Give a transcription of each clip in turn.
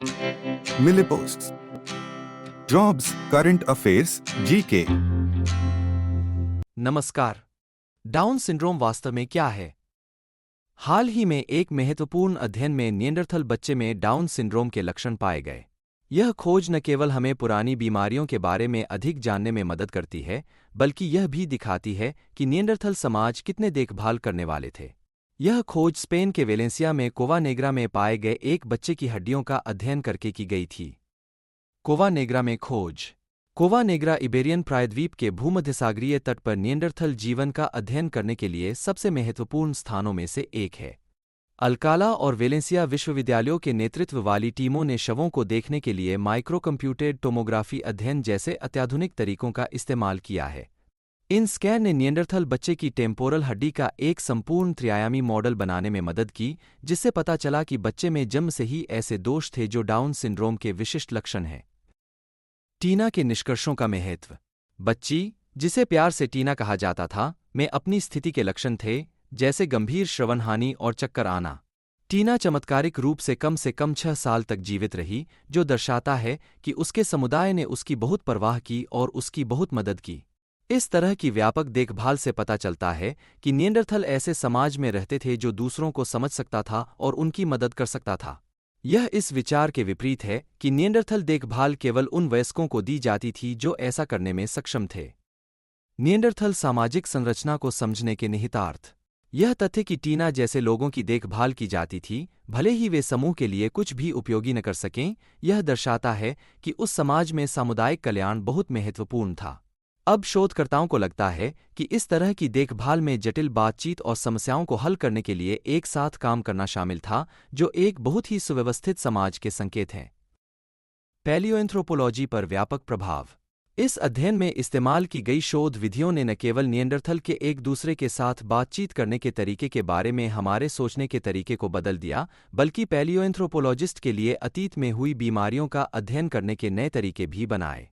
मिलेपोस्ट jobs, current affairs, GK. नमस्कार। Down syndrome वास्तव में क्या है? हाल ही में एक महत्वपूर्ण अध्ययन में निएंडरथल बच्चे में डाउन सिंड्रोम के लक्षण पाए गए। यह खोज न केवल हमें पुरानी बीमारियों के बारे में अधिक जानने में मदद करती है, बल्कि यह भी दिखाती है कि निएंडरथल समाज कितने देखभाल करने वाले थे। यह खोज स्पेन के वेलेंसिया में कोवा नेग्रा में पाए गए एक बच्चे की हड्डियों का अध्ययन करके की गई थी। कोवा नेग्रा में खोज। कोवा नेग्रा इबेरियन प्रायद्वीप के भूमध्यसागरीय तट पर निएंडरथल जीवन का अध्ययन करने के लिए सबसे महत्वपूर्ण स्थानों में से एक है। अल्काला और वेलेंसिया विश्वविद्यालयों के नेतृत्व वाली टीमों ने शवों को देखने के लिए माइक्रोकम्प्यूटेड टोमोग्राफी अध्ययन जैसे अत्याधुनिक तरीकों का इस्तेमाल किया है। इन स्कैन ने निएंडरथल बच्चे की टेम्पोरल हड्डी का एक संपूर्ण त्रिआयामी मॉडल बनाने में मदद की, जिससे पता चला कि बच्चे में जन्म से ही ऐसे दोष थे जो डाउन सिंड्रोम के विशिष्ट लक्षण हैं। टीना के निष्कर्षों का महत्व। बच्ची, जिसे प्यार से टीना कहा जाता था, में अपनी स्थिति के लक्षण थे, जैसे गंभीर श्रवण हानि और चक्कर आना। टीना चमत्कारिक रूप से कम 6 साल तक जीवित रही, जो दर्शाता है कि उसके समुदाय ने उसकी बहुत परवाह की और उसकी बहुत मदद की। इस तरह की व्यापक देखभाल से पता चलता है कि निएंडरथल ऐसे समाज में रहते थे जो दूसरों को समझ सकता था और उनकी मदद कर सकता था। यह इस विचार के विपरीत है कि निएंडरथल देखभाल केवल उन वयस्कों को दी जाती थी जो ऐसा करने में सक्षम थे। निएंडरथल सामाजिक संरचना को समझने के निहितार्थ। यह तथ्य कि टीना जैसे लोगों की देखभाल की जाती थी, भले ही वे समूह के लिए कुछ भी उपयोगी न कर सकें, यह दर्शाता है कि उस समाज में सामुदायिक कल्याण बहुत महत्वपूर्ण था। अब शोधकर्ताओं को लगता है कि इस तरह की देखभाल में जटिल बातचीत और समस्याओं को हल करने के लिए एक साथ काम करना शामिल था, जो एक बहुत ही सुव्यवस्थित समाज के संकेत हैं। पैलियोएंथ्रोपोलॉजी पर व्यापक प्रभाव। इस अध्ययन में इस्तेमाल की गई शोध विधियों ने न केवल निएंडरथल के एक दूसरे के साथ बातचीत करने के तरीके के बारे में हमारे सोचने के तरीके को बदल दिया, बल्कि पैलियोएंथ्रोपोलॉजिस्ट के लिए अतीत में हुई बीमारियों का अध्ययन करने के नए तरीके भी बनाए।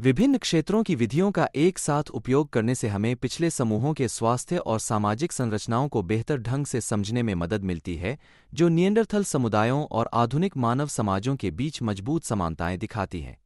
विभिन्न क्षेत्रों की विधियों का एक साथ उपयोग करने से हमें पिछले समूहों के स्वास्थ्य और सामाजिक संरचनाओं को बेहतर ढंग से समझने में मदद मिलती है, जो निएंडरथल समुदायों और आधुनिक मानव समाजों के बीच मजबूत समानताएं दिखाती हैं।